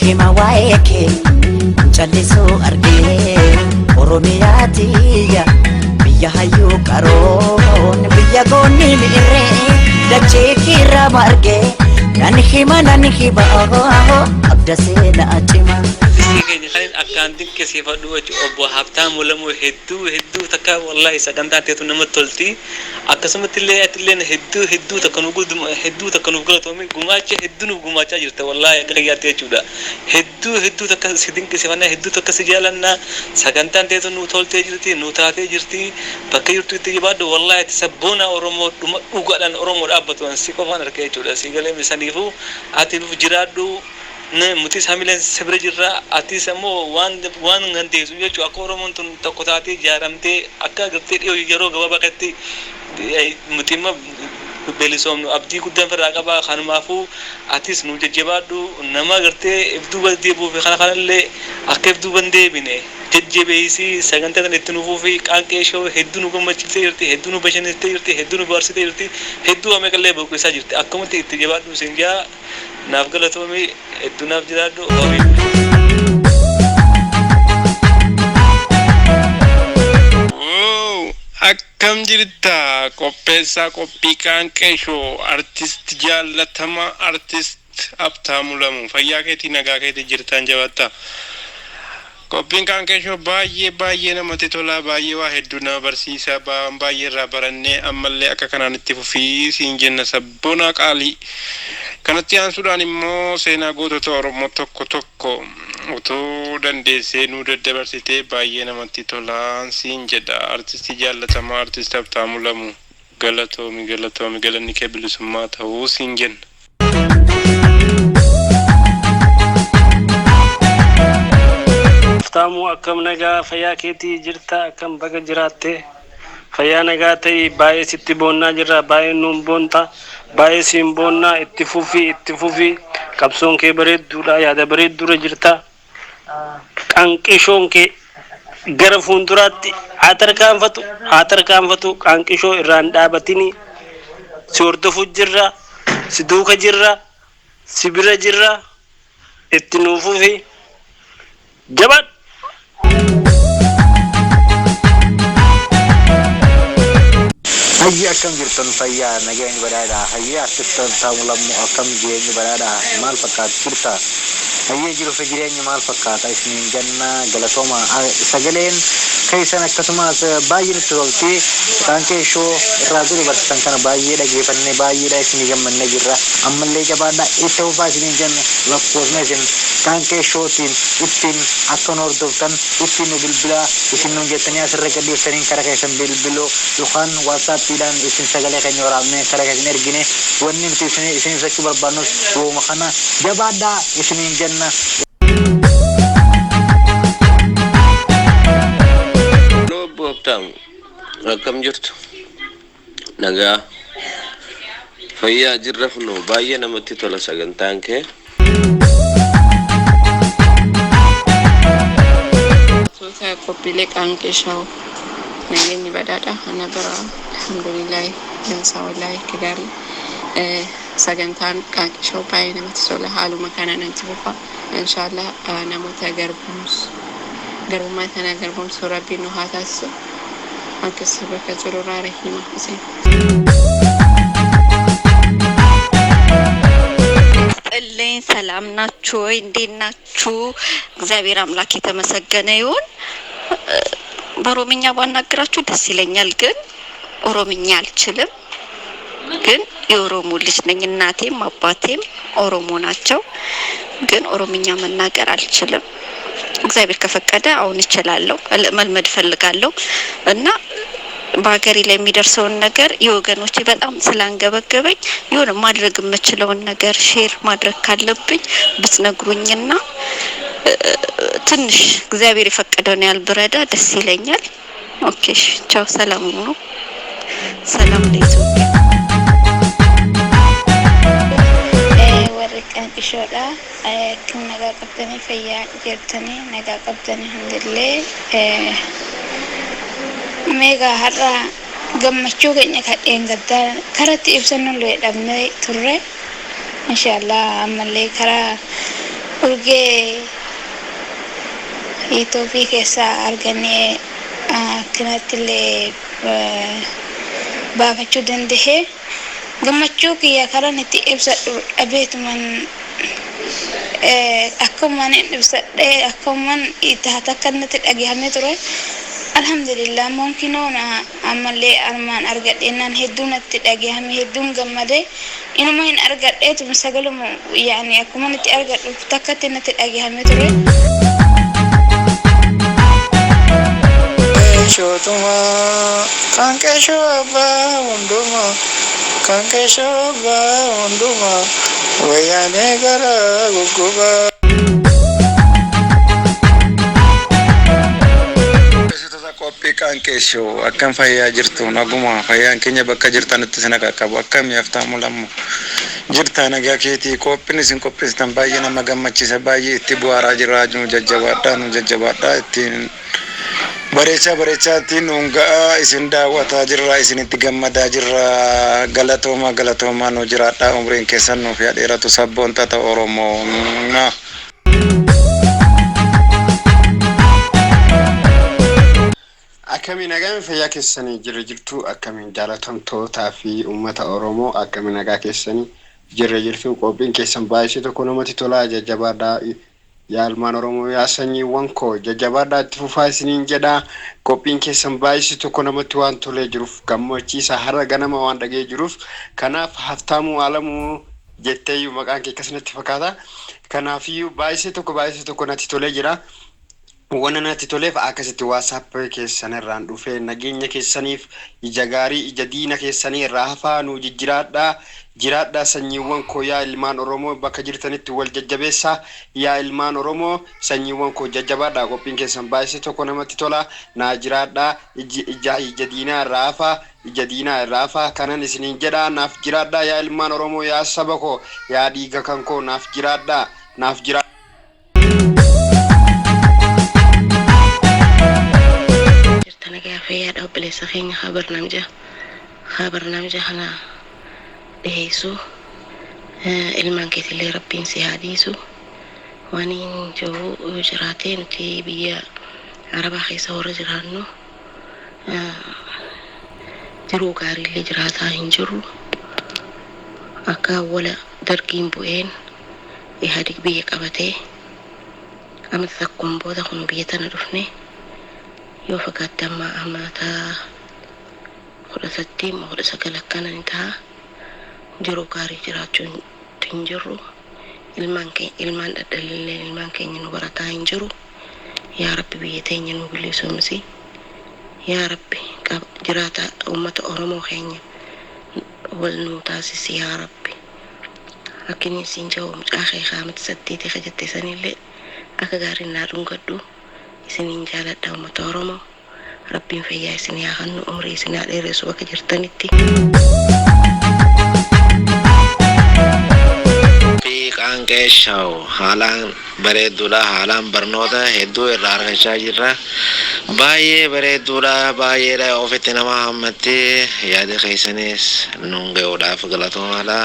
hima waa'ee callisuu argee Oromiyaatiya biyya hayyuu qaroon biyya goonni mi'irree dachee kirra margee nan hima abda seena cima. خلين أكانتين كسيفة دوّة أبو هفتام ولا مو هدو تكا والله سكنت أنتي نمت تلتي أكسمت اللي أتلين هدو تكنو قد هدو تكنو قلت ومن قماشة قماشة جرت والله كرياتي جودا هدو تكا سيدين كسيفنا هدو تكا سجالنا سكنت أنتي نو تلتي جرتي نو تاتي جرتي بكيرتي تجيباد والله تسبونا أورمو وقالن أورمو أبتو أنسيكو فانا ركيا جودا سيقالي مسانيفو أتلو جرادو ne mutis hamilen sebre jirra ati samo wan ngante suya chu akoro mon tun takotati jaramte akka garte yero gaba bakati mutima belisom abdi kudan fer aqaba khanmafu atis nu jebadu nama garte ibdu baldi bu fi khanale akef du bande bine jejbeisi saganta tan etnu fi qankesho hedunu gomachite irti hedunu bashanite irti hedunu barsite irti hedu amekalle bu kisa jirti akkamte itti jebadu sinja nafgalatomi edunaf jiradu akkam jirta qopheessa qophii qaanqeesho artist jaallatama artist Abtaamuu Lamuu fayyaa keetii nagaa keetii jirtan jabatta qophiin qaanqeesho baay'ee namatti tola baay'ee waa hedduu nama barsiisa baay'ee irraa barannee ammallee akka kanaan itti fufii siin jenna sabboona qaalii kanatti aansuudhaan immoo seenaa gootota Oromoo tokko utoo dandeessee nu daddabarsitee baay'ee namatti tolaan siin jedha artistii jaallatamaa artist Abtaamuu Lamuu galatoomi galanni kee bilisummaa ta'uu siin jenna. Abtaamuu akkam nagaa fayyaa keetii jirta akkam baga jiraatte fayyaa nagaa ta'ii baay'ee sitti boonnaa jirra baay'ee nuun boonta baay'ee siin boonnaa itti fufii qabsoon kee bareedduudha yaada bareeddura jirta qanqishoon kee gara fuulduraatti haa tarkaanfatu qanqishoo irraan dhaabatini si hordofu jirra si duuka jirra si bira jirra itti nuufufi jabat hayya akkam jirtan fayyaa nageenyi badhaadha hayya artist Abtaamuu Lamuu akkam jireenyi badhaadha maal fakkaatu turta hayya jiru fi jireenyi maal fakkaata isiniin janna galatooma sagaleen keessan akkasumas baay'ee nutti tolti qaanqeeshoo irraa jiru barsiisan kana baay'ee dhageeffannee baay'eedha isinii gammannee jirra ammallee jabaadha itti fufaa isiniin janna lakkoofna isin qaanqeeshootiin ittiin akka nu hordoftan ittiin nu bilbilaa isin nuun jettanii asirra gaddeessaniin karaa keessan bilbiloo yookaan waatsaappiidhaan isin sagalee keenya waraabnee karaa keessan ergine wanni nuti isin ibsachuu barbaannus yooma kana jabaadhaa isiniin janna. Abtaamuu akkam jirtu nagaa fayyaa jirra funoo baay'ee namatti tola sagantaan kee qophiilee qaanqeeshaa nageenyi badhaadha ana bira alhamdulillah dansa wallahi gaarii sagantaan qaanqeeshaa baay'ee namatti tola haaluma kana nanti bufa inshallah namoota garbummaa sana garbumsuu rabbiin nu haa taasisu akkasii bakka jiru rahima Hussein ጥልኝ ሰላም ናችሁ ወይ እንዴት ናችሁ እግዚአብሔር አምላክ የተመሰገነ ይሁን በኦሮምኛ ባናግራችሁ ደስ ይለኛል ግን ኦሮምኛ አልችልም ግን የኦሮሞ ልጅ ነኝ እናቴም አባቴም ኦሮሞ ናቸው ግን ኦሮምኛ መናገር አልችልም እግዚአብሔር ከፈቀደ አሁን እችላለሁ መልመድ ፈልጋለሁ እና በአገሬ ላይ የሚደርሰውን ነገር የወገኖቼ በጣም ስላንገበገበኝ ይሁን ማድረግ የምችለውን ነገር ሼር ማድረግ ካለብኝ ብትነግሩኝና ትንሽ እግዚአብሔር የፈቀደውን ያህል ብረዳ ደስ ይለኛል ኦኬ ቻው ሰላም ሁኑ ሰላም ለኢትዮጵያ ቀንቅሾዳ ከነጋ ቀብተኔ ፈያ ጀርተኔ ነጋ ቀብተኔ ህንድሌ ሜጋ ሀራ ገመቹ ገኘ ከዴን ገዳ ከረት ኢብሰኑ ለደምነ ቱሬ ኢንሻአላህ አመሌ ከራ urgee Itoophiyaa keessaa argannee akkanattillee baafachuu danda'e. Gammachuu kiyya karan itti ibsadhu dhabeetuman akkuman ibsadhee akkuman itti akkanatti dhagahame ture. Alhamdulillah mumkinoon ammallee armaan argadheenaan hedduun itti dhagahame hedduun gammadee inuma hin argadheetu sagalumu yaani akkuman itti argadhu takkatti natti dhagahame ture. Shotuma kanke shoba unduma kanke shoba unduma wayane gara guguba qophii kanke show akkam fayyaa jirtu naguma fayyaan keenya bakka jirtanitti sana qaqqabu akkam yaftamu lammu jirta nagaa keetii qophiin isin qopheessitan baay'ee nama gammachiisa baay'ee itti bu'aaraa jira jajjabaadhaa ittiin bareechaa nungaa isin daawwataa jirra isinitti gammadaa jirra galatooma nu jiraadhaa umriin keessan nuuf dheeratu sabboonta Oromoo na akkamiin nagaa fayyaa keessanii jirtu akkamiin jaalatamtootaa fi uummata Oromoo akkamiin nagaa keessanii jirtu qophiin keessan baay'ee tokko namatti tolaa jajjabaadhaa yaa ilmaan Oromoo yaa sanyiiwwan koo jajjabaadhaa itti fufaa isiniin jedhaa qophiin keessan baay'ee tokko namatti waan tolee jiruuf gammachiisa har'a ganama waan dhagee jiruuf kanaaf Haftaamuu Alamuu jetteeyyuu maqaan kee akkasumatti fakkaata kanaafiyyuu baay'ee tokko natti tolee jira. Wanna natti toleef akkasitti WhatsApp keessan irraan dhufee nageenya keessaniif ija gaarii ija diina keessanii irraa hafaa nu jiraadhaa sanyiiwwan koo yaa ilmaan Oromoo bakka jirtanitti wal jajjabeessaa yaa ilmaan Oromoo sanyiiwwan koo jajjabaadhaa qophiin keessan baay'ee tokko namatti tola naa jiraadhaa ija diinaa irraa hafaa kanan isiniin jedhaa naaf jiraadhaa yaa ilmaan Oromoo yaa saba koo yaa dhiiga kan koo naaf jiraadhaa nagaa fayyaa dhaabbileessa keenya barnaamija kana dhiyeessu ilmaan keetillee rabbiin si haadhiisu waan hin jiru jiraatee nuti biyya Arabaa keessa warra jiraannu jiruu gaariillee jiraataa hin jiru akka wala dargiin bu'een Ihaadig biyya qabatee amata takkuun booda kun biyya tana dhufne yoo fakkaatti amata 18 akkanan ta'a jiruu gaarii jiraachuun hin jiru ilmaan dhadhalillee ilmaan keenya nu barataa hin jiru yaa rabbi biyya teenya nu bilisoomsi yaa rabbi jiraata uummata Oromoo keenya wal nu taasisi yaa rabbi akkini siin jawu mucaa kee amata 8 jettee sanillee akka gaariin naa dhungadhu isiniin jaaladha uummata Oromoo rabbiin fayyaa isin haa kennu umrii isin haa dheeressu bakka jirtanitti. Kanke show haalaan bareedduudha haalaan barnoota hedduu irraa argachaa jirra baay'ee bareedduudha baay'eedha ofitti nama hammattee yaada keessanis nuun ga'uudhaaf galatoomaadha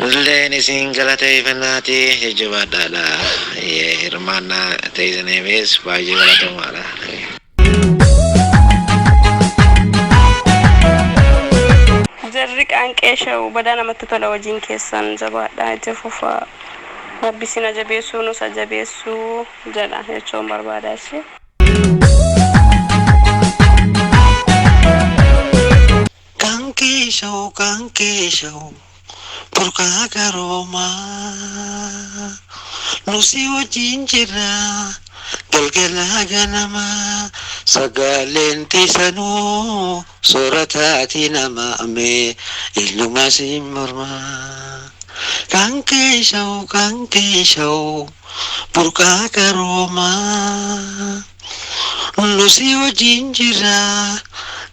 illeen isin galateeffannaati jajjabaadhaadha hirmaannaa teessaniifis baay'ee galatoomaadha. Jarri kanke show badana namatti tola wajjin keessan jabaadhaa itti fufaa rabbi sin jabeessuu nus jabeessuu jedha jechuun barbaada ishee. Kanke show purkaa garoomaa nusi wajjin jirra galgala ganama sagaleen tiisanuu soorataati nama amee ilma siin mormaa kanke show purkaa garoomaa nusi wajjin jirra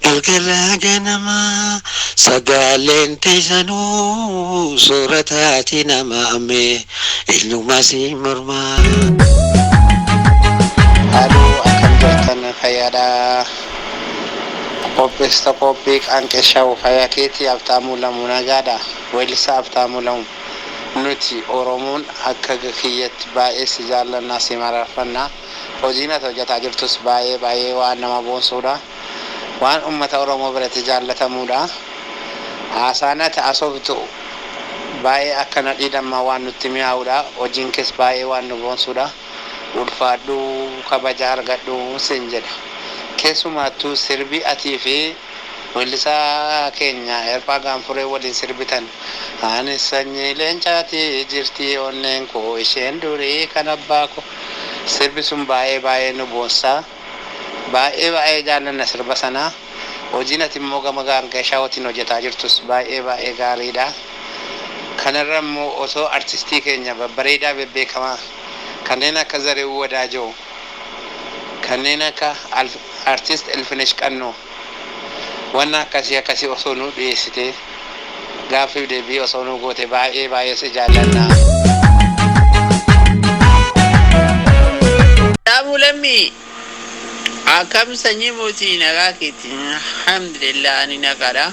galgala ganama sagaleen tiisanuu soorataati nama amee ilma siin mormaa. Halo akan jirtan fayyaadha qopheessa qophii kanke show fayyaa keetii Haftaamuu Lamuu nagaadha weellisaa Haftaamuu Lamuu nuti Oromoon akka kiyyatti baay'ee si jaallannaa si mararfannaa hojiin ati hojjetaa jirtus baay'ee waan nama boonsuudha waan uummata Oromoo biratti jaallatamuudha haasaan ati asooftu baay'ee akka nadhii dammaa waan nutti mi'aawudha hojiin kees baay'ee waan nu boonsuudha ulfaadhu kabaja argadhu sin jedha keessumattuu sirbii atii fi weellisaa keenya Erpaa Gaanfuree waliin sirbitan ani sanyii leencaati jirti onneen koo isheen durii kan abbaa koo sirbi sun baay'ee nu boonsaa baay'ee jaallanna sirba sanaa hojiin ati immoo gama gaangeeshaa waliin hojjetaa jirtus baay'ee gaariidha kanarra immoo osoo artistii keenya babbareedaa bebbeekamaa kanneen akka Zariuu Wadaajoo kanneen akka artist Elfinesh Qannoo waan akkasii osoo nu dhiyeessite gaaffii deebii osoo nu goote baay'ee si jaallanna. Mulami akkam sanyii mootii nagaa keetti alhamdulillah ani nagaadha.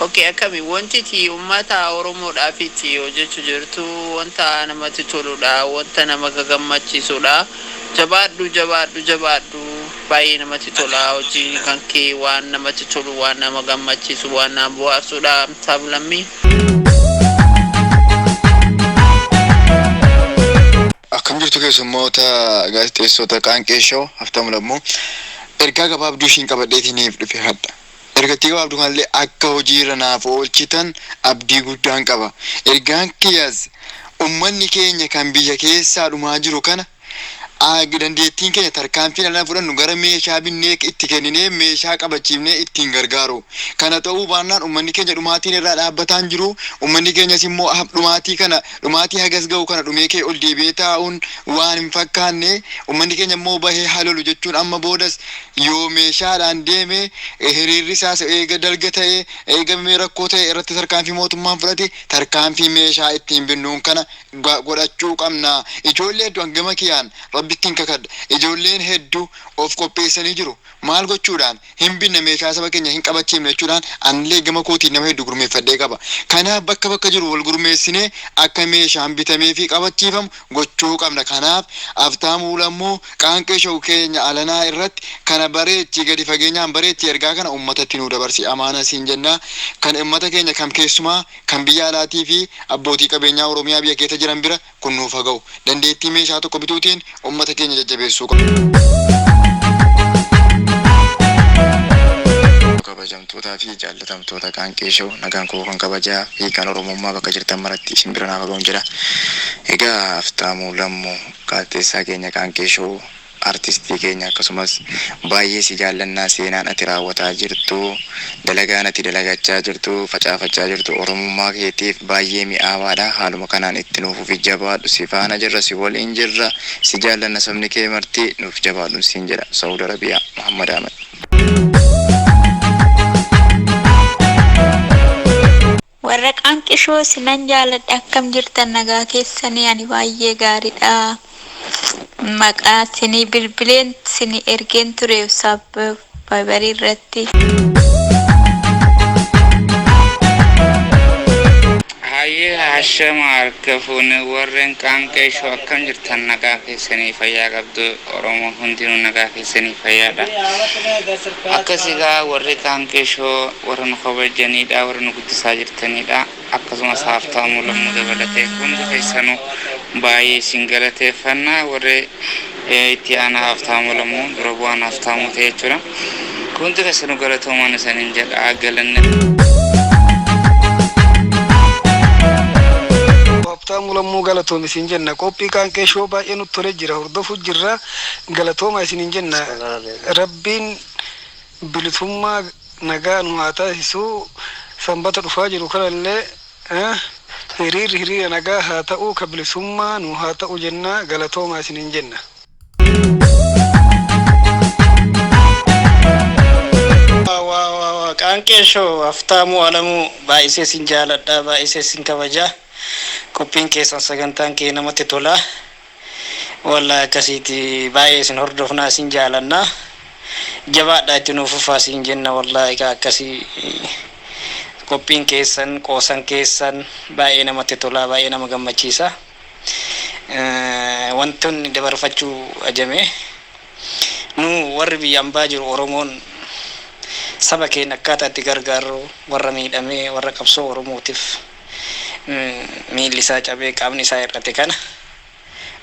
Okay, akkami wanti uummata Oromoodhaaf itti hojjechuu jirtu wanta namatti toludha wanta nama gammachiisudha. Jabaadhu baay'ee namatti tola hojii kan kee waan namatti tolu waan nama gammachiisu waan nama bohaarsudha sablammi. Akkam jirtu keessummoota gaazexeessota Qaanqeeshoo haftamu lammoo ergaa gabaabduu ishiin qabadheetiniif dhufe hadha. Ergatii gabaabduu kanallee akka hojiirra naaf oolchitan abdii guddaan qaba. Ergaan kiyyaas uummanni keenya kan biyya keessaa dhumaa jiru kana dandeettiin keenya tarkaanfiin ala fudhannu gara meeshaa binnee itti kenninee meeshaa qabachiifnee ittiin gargaaru. Kana ta'uu baannaan uummanni keenya dhumaatiin irraa dhaabbataan jiru. Uummanni keenyas immoo dhumaatii hagas ga'u kana dhumee kee ol deebi'ee taa'uun waan hin fakkaanne uummanni keenya immoo bahee halolu jechuun amma boodas yoo meeshaadhaan deeme hiriirri isaas eega dalga ta'e eega rakkoo ta'e irratti tarkaanfii mootummaan fudhate tarkaanfii meeshaa ittiin binnuun kana godhachuu qabna. Ijoollee hedduu hangama kiyyaan rabbittiin kakadha. Ijoolleen hedduu of qopheessanii jiru. Maal gochuudhaan hin binne meeshaa saba keenya hin qabachiifne jechuudhaan anillee gama kootiin nama hedduu gurmeeffadhee qaba. Kanaaf bakka jiru wal gurmeessinee akka meeshaan bitamee fi qabachiifamu gochuu qabna. Kanaaf Haftaamuu Lammoo Qaanqeeshoo keenya alanaa irratti kana bareechi gadi fageenyaan bareechi ergaa kana uummatatti nu dabarsi amaana siin jenna. Kan uummata keenya kam keessumaa kan biyya alaatii fi abbootii qabeenyaa Oromiyaa biyya keessa jiran bira kun nuuf haa ga'u. Dandeettii meeshaa tokko bituutiin ummata keenya jajjabeessuu kabajamtootaa fi jaallatamtoota Qaanqeeshoo nagaan koo kan kabajaa fi kan Oromummaa bakka jirtan maratti isin bira naaf ga'uun jedha. Egaa Haftaamuu Lammoo gaazexeessaa keenya Qaanqeeshoo artistii keenya akkasumas baay'ee si jaallannaa seenaan ati raawwataa jirtu dalagaan ati dalagachaa jirtu facaafachaa jirtu Oromummaa keetiif baay'ee mi'aawaadha. Haaluma kanaan itti nuuf jabaadhu si faana jirra si waliin jirra si jaallanna sabni kee marti nuuf jabaadhu siin jedha. Saudi Arabiyaa Muhammad Ahmad. Warra Qaanqeeshoo sinan jaaladha akkam jirtan nagaa keessanii ani baay'ee gaariidha. Maqaa sinii bilbileen sinii ergeen ture sabbabarii irratti. Hayyee hashama harkafuun warreen Qaanqeeshoo akkam jirtan nagaa keessanii fayyaa qabdu Oromoo hundinuu nagaa keessanii fayyaadha. Akkasigaa warri Qaanqeeshoo warra nu kabajanidha warra nu guddisaa jirtanidha. Akkasumas Haftaamuu Lammoo dabalatee hundi keessanuu baay'ee isin galateeffannaa warri itti aanaa Haftaamuu Lammoo dura bu'aan Haftaamuu ta'e jechuudha. Hundi keessanuu galatoomaan isaaniin jedha galanne. Haftaamuu Lammoo galatoom isin jenna qophii Qaanqeeshoo baay'ee nutti tolee jira hordofuu jirra galatooma isin jenna rabbiin bilisummaa nagaa nu haa taasisu sanbata dhufaa jiru kanallee hiriira nagaa haa ta'u ka bilisummaa nu haa ta'u jenna galatooma isin jenna. Qaanqeeshoo Haftaamuu Lammoo baay'ee sin jaaladha baay'ee sin kabajaa. Qophiin keessan sagantaan kee namatti tola. Wallahi akkasitti baay'ee isin hordofnaa isin jaalannaa. Jabaadhaa itti nuuf fufaa isin jenna wallahi akkasii qophiin keessan qoosan keessan baay'ee namatti tola, baay'ee nama gammachiisa. Wantoonni dabarfachuu ajame nu warri biyya ambaa jiru Oromoon saba keenya akkaataa itti gargaaru warra miidhamee warra qabsoo Oromootiif miilli isaa cabee qaamni isaa hir'ate kana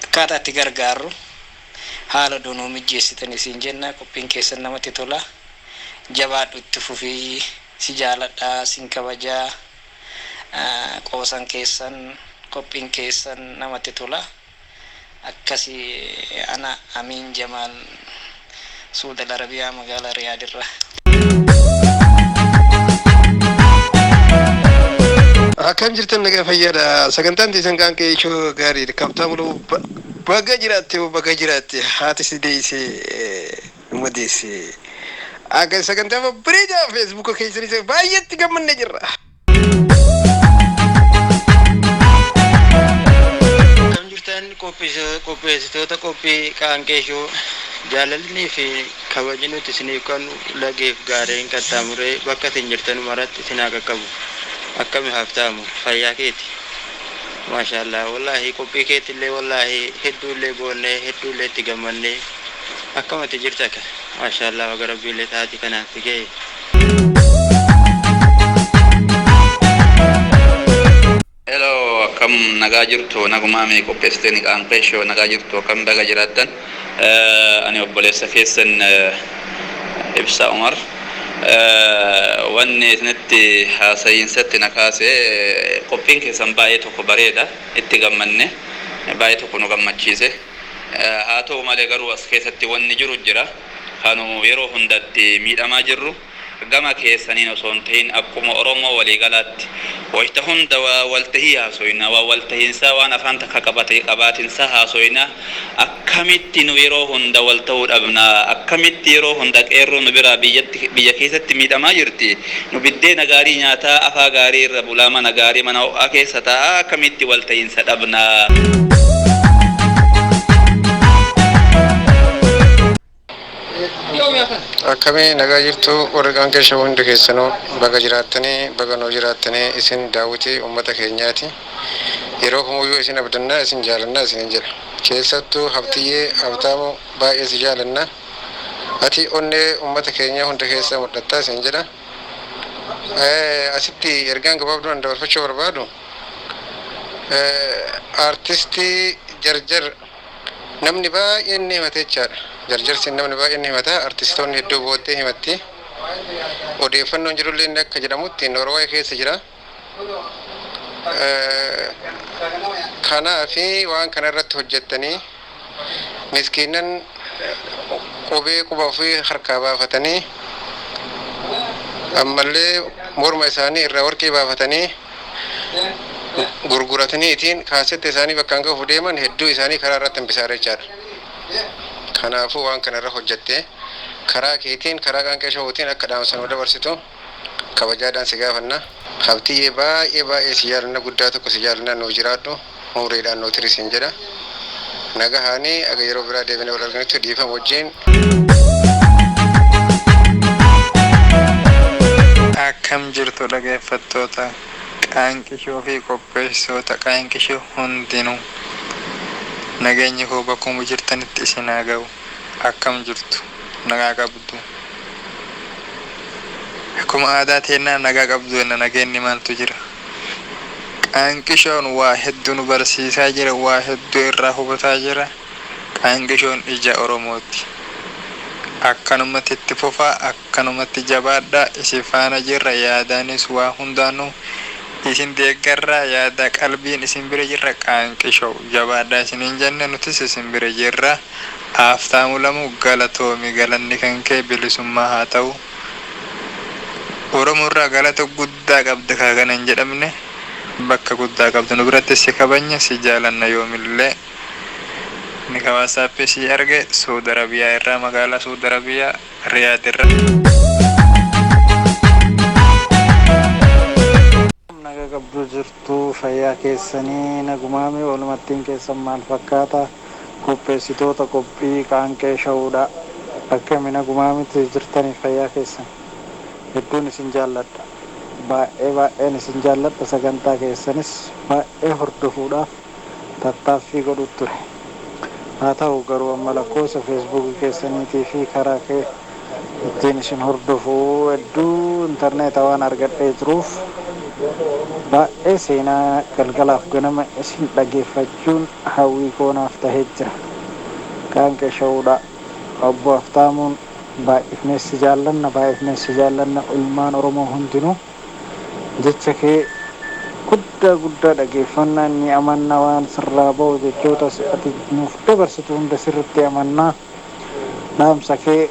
akkaataa itti gargaaru haala doonoo mijeessitan isin jenna. Qophiin keessan namatti tola, jabaadhu itti fufii, si jaaladha, sin kabajaa. Qoosan keessan qophiin keessan namatti tola. Akkasi ana Amin Jamal Saudi Arabia magaalaa Riyaadirra. Akkam jirtan nagaa fayyaadha. Sagantaan teessan qaanqeeshoo gaariidha. Kabtaamuluu baga jiraatte haati si deessee dhuma deessee. Akka sagantaa babbareedaa feesbuuka keessanii baay'eetti gammanne jirra. Akkam jirtan qopheessitoota qophii qaanqeeshoo jaalalli fi kabajni nuti isiniif kan lageef gaareen qaxxaamuree bakka isin jirtan maratti isin haa qaqqabu. Akkami haftaamu fayyaa keeti. Maashaallah wallahi qophii keetillee wallahi hedduullee boonnee hedduullee itti gammannee akkamatti jirta ka. Maashaallah waga rabbiillee taati kanaaf ga'e. Hello, akkam nagaa jirtu nagumaa mee qopheessitanii qaanqeeshoo nagaa jirtu akkam baga jiraattan. Ani obboleessa keessan Ibsaa Umar. Wanni isinitti haasa'iinsatti na kaasee qophiin keessan baay'ee tokko bareeda, itti gammanne baay'ee tokko nu gammachiise. Haa ta'u malee garuu as keessatti wanni jiru jira kanu yeroo hundatti miidhamaa jirru gama keessaniin osoo hin ta'in akkuma Oromoo waliigalaatti wayita hunda waltahii haasoyna waltahiinsaa waan afaan takka qabaatinsaa haasoyna akkamitti nu yeroo hunda wal ta'uu dhabna, akkamitti yeroo hunda qeerroo nu biraa biyya keessatti miidhamaa jirti, nu biddeena gaarii nyaataa afaa gaarii irra bulaa mana gaarii mana ho'aa keessa taa'aa akkamitti waltahiinsa dhabna. Akkami nagaa jirtu warra qaanqeeshoo hundi keessanuu baga jiraattanii baga nuu jiraattanii isin daawwitii uummata keenyaati. Yeroo kamiyyuu isin abdannaa isin jaalannaa isin jedha. Keessattuu Habtiyyee Habtaamoo baay'ee si jaalanna. Ati onnee uummata keenya hunda keessa mul'attaa isin jedha. Asitti ergaan gabaabduu dabarfachuu barbaadu. Artistii Jarjar namni baay'een ni himate jechaadha. Jarjarsi namni baay'een ni himata. Artistoonni hedduu booddee himatti. Odeeffannoon jirullee inni akka jedhamutti Noorwee keessa jira. Kanaa fi waan kana irratti hojjettanii miskiinan qubee quba ofii harkaa baafatanii ammallee morma isaanii irraa warqii baafatanii gurgurataniitiin kaasette isaanii bakkaan gahuuf deeman hedduu isaanii karaa irratti hambisaa jechaadha. Kanaafuu waan kana irra hojjettee karaa keetiin karaa qaanqeeshootiin akka dhaamsanuu dabarsitu kabajaadhaan si gaafanna. Habtiyyee baay'ee si jaalanna guddaa tokko si jaalanna nuu jiraadhu umriidhaan nuu tirisiin jedha. Nagahaanii aga yeroo biraa deebinee wal arganitti dhiifama wajjin. Akkam jirtu dhaggeeffattoota qaanqishoo fi qopheessitoota qaanqishoo hundinuu nageenyi koo bakkuma jirtanitti isin haa ga'u. Akkam jirtu nagaa qabdu. Akkuma aadaa teennaa nagaa qabdu enna nageenyi maaltu jira. Qaanqishoon waa hedduu nu barsiisaa jira, waa hedduu irraa hubataa jira. Qaanqishoon ija Oromooti. Akkanumatti itti fufaa, akkanumatti jabaadhaa, isin faana jirra yaadaanis waa hundaanuu isin deeggarraa yaada qalbiin isin bira jirra. Qaanqishoo jabaadhaa isiniin jenne nutis isin bira jirra. Haftaamu lamu galatoomi, galanni kan kee bilisummaa haa ta'u. Oromoo irraa galata guddaa qabda kaagana hin jedhamne bakka guddaa qabdu nu biratti si kabanya si jaalanna yoomillee. Ni kawaasaappi si arge Saudi Arabiyaa irraa magaalaa Saudi Arabiyaa Riyaad irra. Naga qabdu jirtu fayyaa keessanii nagumaami walumattiin keessan maal fakkaata qopheessitoota qophii qaanqeeshoodha. Akkami nagumaamitti jirtanii fayyaa keessan hedduun isin jaalladha. baay'een isin jaalladha sagantaa keessanis baay'ee hordofuudhaaf tattaaffii godhu ture. haa ta'u garuu amma lakkoofsa feesbuukii keessaniitii fi karaa kee ittiin isin hordofuu hedduu intarneeta waan argadhee jiruuf baay'ee seenaa galgalaaf ganama isin dhageeffachuun hawwii koonaaf tahee jira. Qaanqee Shawuudha obbo Haftaamuun baay'ifneessi jaallanna ilmaan Oromoo hundinuu jecha kee guddaa dhageeffannaa ni amannaa waan sirraa ba'u jechoota ati nuuf dabarsitu hunda sirritti amannaa dhaamsa kee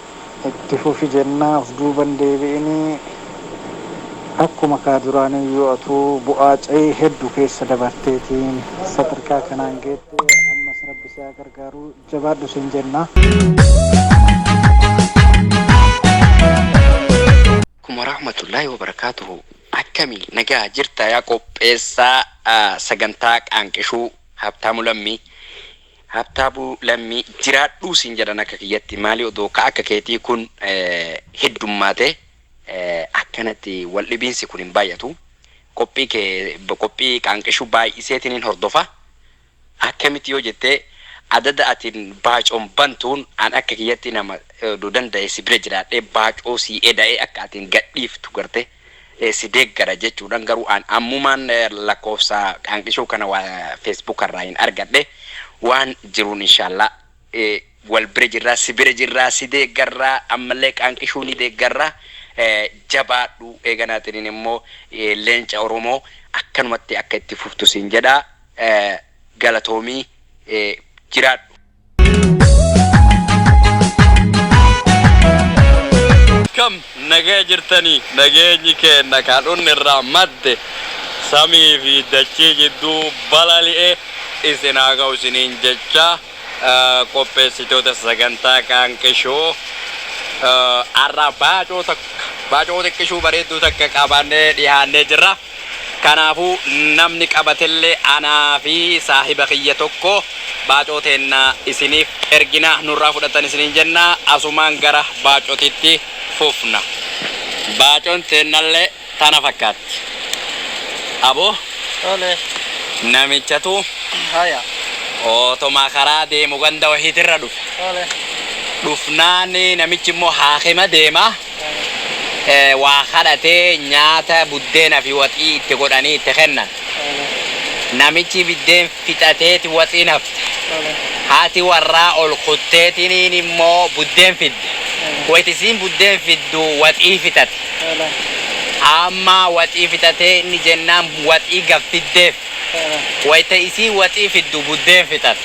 itti fufi jennaa of duuban deebi'inii akkuma kaa duraanii yoo atuu bu'aa ca'ee hedduu keessa dabarteetiin sadarkaa kanaan geettee ammas rabbi si haa gargaaru jabaadhu sin jennaa. Kuma rahmatullahi wa barakatuhu. Akkami nagaa jirta yaa qopheessaa sagantaa qaanqishuu Habtaamu Lammii jiraadhuu siin jedhan akka kiyyatti maali odoo ka akka keetii kun heddummaate akkanatti wal dhibiinsi kun hin baay'atu qophii qaanqishuu baay'iseetiin hin hordofa akkamitti yoo jettee adada atiin baacoon bantuun an akka kiyyatti nama danda'e si bira jiraadhee baacoo si eda'ee akka atiin gadhiiftu garte si deeggara jechuudhaan garuu an ammumaan lakkoofsa qaanqishuu kana waa Facebook irraa hin argadhe waan jiruun inshallah wal bira jirraa si bira jirraa si deeggarraa ammallee qaanqishuu ni deeggarraa jabaadhu eeganaatiin immoo leenca Oromoo akkanumatti akka itti fuftu siin jedha galatoomii jiraadhu. Kam nagaa jirtanii nageenyi keenna kaadhunni irraa madde samii fi dachee jidduu balali'e isin haa ga'u isiniin jecha qopheessitoota sagantaa qaanqishuu arraa baacoo xiqqishuu bareedduu takka qabannee dhiyaannee jirra. Kanaafuu namni qabatellee anaa fi saahiba kiyya tokko baacoo teenna isiniif ergina nurraa fudhatan isiniin jenna asumaan gara baacotitti fufna. Baacoon teennallee tana fakkaatti. Abo namichatu ootoma karaa deemu ganda wahiitirra dhufe. Dhufnaan namichi immoo haakima deema. Waa kadhatee nyaata buddeena fi waxii itti godhanii itti kennan. Namichi biddeen fixateeti waxiin hafte. Haati warraa ol kutteetiin immoo buddeen fidde. Wayitisiin buddeen fiddu waxii fixate. Amma waxii fitatee inni jennaan waxii gaffiddeef. Wayita isii waxii fiddu buddeen fixate.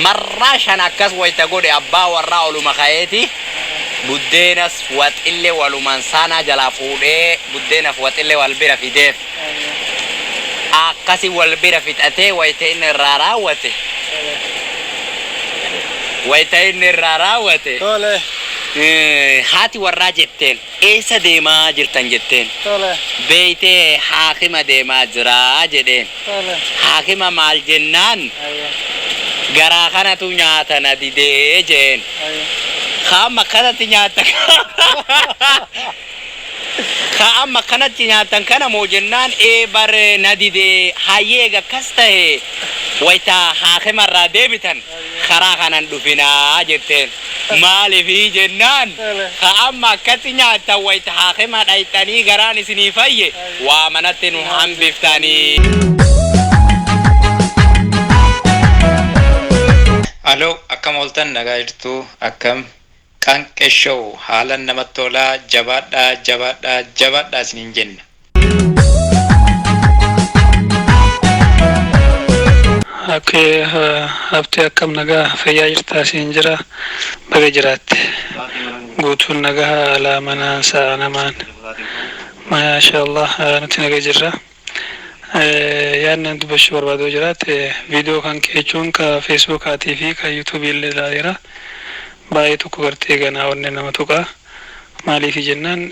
Marraa shan akkas wayita godhe abbaa warraa oluma ka'eeti. Buddeenas waxillee walumaan saanaa jalaa fuudhee buddeenaaf waxillee wal bira fideef. Akkasi wal bira fixatee wayita inni irraa raawwate. Haati warraa jetteen eessa deemaa jirtan jetteen. Beeytee haakima deemaa jiraa jedheen. Haakima maal jennaan garaa kanatu nyaata na didee jeen. Kaama kanatti nyaatan kaama kanatti nyaatan kana moo jennaan bare na didee hayyeega akkas ta'e wayita haakimarraa deebitan karaa kanan dhufinaa jetteen. Maaliif jennaan kaama akkatti nyaatan wayita haakima dhayxanii garaan isinii fayye waa manatti nu hambiftanii. Alo akkam ooltan nagaa jirtu akkam Qaanqee Show haalan namatti tolaa jabaadhaa isiniin jenna. Akkee habtee akkam nagaa fayyaa jirtaa isiin jira baga jiraatte guutuun nagaa alaa manaan sa'a namaan maashaallah nuti naga jirra. Yaadni dubbachuu barbaadoo jiraate viidiyoo kan keechuun ka feesbuukaatii fi ka yuutuubii illee ilaaleera. Baay'ee tokko gartee ganaa wanne nama tuqaa maaliif jennaan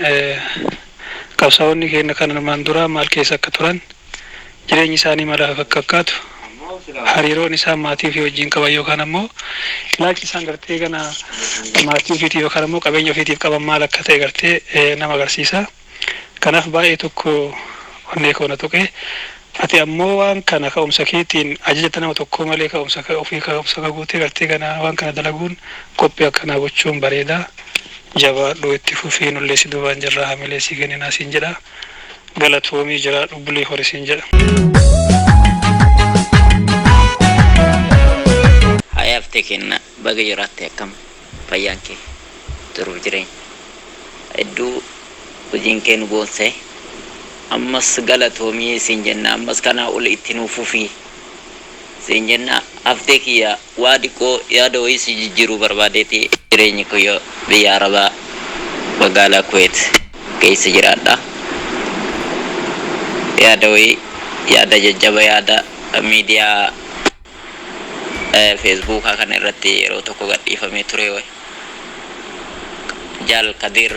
qabsaa'onni keenya kan armaan dura maal keessa akka turan jireenyi isaanii maal akka fakkaatu hariiroon isaan maatii ofii wajjin qaban yookaan ammoo ilaalchi isaan gartee gana maatii ofiitii yookaan ammoo qabeenya ofiitiif qaban maal akka ta'e gartee nama agarsiisa. kanaaf baay'ee tokko onnee koona tuqee ati ammoo waan kana ka'umsa keetiin ajajata nama tokko malee ka'umsa ofii ka'umsa guutee gartee kana waan kana dalaguun qophii akkanaa gochuun bareeda jabaadhu itti fufii nullee si duubaan jirraa hamilee si kenninaa siin jedha galatoomii jiraadhu bulee horii siin jedha. Hayaaf kenna baga jiraatte akkam fayyaan kee turuuf jireenya hedduu hojiin kee nu boonsee ammas galatoomii siin jenna ammas kana ol itti nuufuufi siin jenna haftee kiyya waa dhiqoo yaada wayii si jijjiiruu barbaadeeti jireenyi kiyya biyya arabaa magaalaa Kuwait keessa jiraadha yaada wayii yaada jajjaba yaada miidiyaa Facebook kana irratti yeroo tokko gadhiifamee ture wayi Jaal Kadir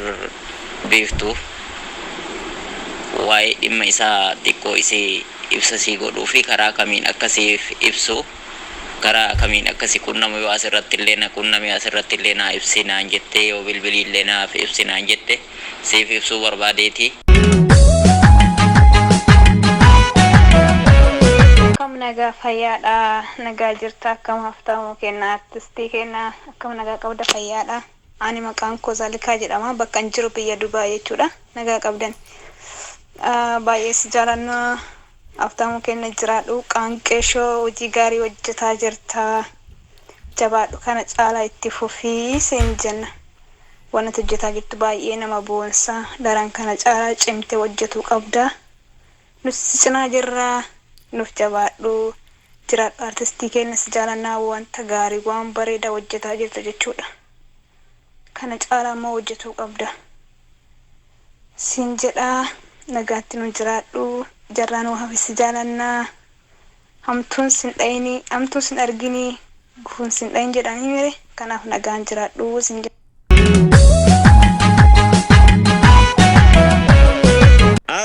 Biiftuu waa'ee dhimma isaa xiqqoo isii ibsa sii godhuu fi karaa kamiin akkasiif ibsu karaa kamiin akkasi qunnama yoo asirratti illee na qunname asirratti illee na ibsinaan jette yoo bilbilii illee naaf ibsinaan jette siif ibsuu barbaadeeti. Akkam nagaa fayyaadha nagaa jirta akkam haftamu kenna artistii kenna akkam nagaa qabda fayyaadha ani maqaan koo Zalikaa jedhama bakka an jiru biyya Dubaay jechuudha nagaa qabdan. Baay'ee si jaalanna haftamu kenna jiraadhu qaanqeeshoo hojii gaarii hojjetaa jirta jabaadhu kana caalaa itti fufii siin jenna wanti hojjetaa jirtu baay'ee nama boonsa daran kana caalaa cimtee hojjetuu qabda nuti cinaa jirra nuuf jabaadhu jiraadhu artistii kenna si jaalanna wanta gaarii waan bareedaa hojjetaa jirta jechuudha kana caalaa immoo hojjetuu qabda siin jedhaa nagaatti nu jiraadhu jarraan waa hafi si jaalanna hamtuun sin dhayini hamtuun sin argini gufuun sin dhayin jedhanii mire kanaaf nagaan jiraadhu sin jedha.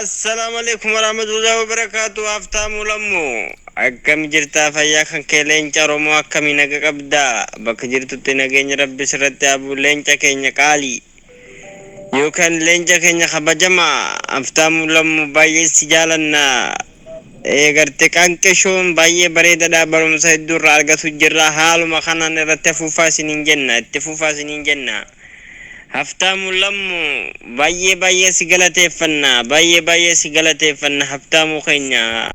Assalamu alaikum warahmatullahi wabarakatuh. Haftamu lammu akkam jirta fayyaa kan kee leenca Oromoo akkami naga qabda bakka jirtutti nageenya rabbi sirratti abu leenca keenya qaalii yookaan leenca keenya kabajama haftamu lammu baay'ee si jaalanna garte qaanqeeshoon baay'ee bareedaadha barumsa hedduurraa argatu jirra haaluma kanaan irratti afuufaa isiniin jenna itti fuufaa isiniin jenna. Haftamu lammu baay'ee si galateeffanna baay'ee si galateeffanna haftamu keenya.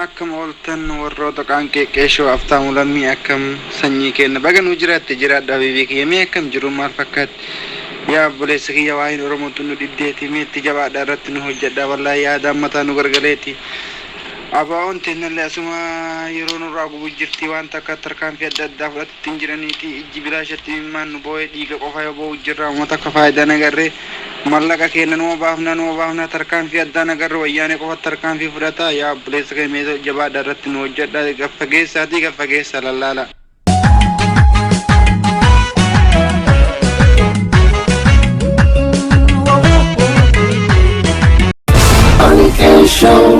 Akkam ooltan warroota qaanqeeshoo haftamu lammii akkam sanyii kenna baga nu jiraatte jiraadha beebii kiyya mee akkam jiru maal fakkaatti yaa obboleessa kiyya waa'een Oromootu nu dhiddeeti mee itti jabaadha irratti nu hojjedha wallaahi yaada mataa nu gargaleeti. Abaa'oon teennallee asuma yeroo nurraa gubu jirti waan takka tarkaanfii adda addaa fudhatti hin jiraniiti ijji bilaashatti himmaan nu boo'ee dhiiga qofa yoo boo'u jirra uummata akka faayidaa nagarree mallaqa kenna numa baafna tarkaanfii addaa nagarre wayyaanee qofa tarkaanfii fudhata yaa obboleessa kee mee jabaadha irratti nu hojjedha gaffa geessa lallaala. Show.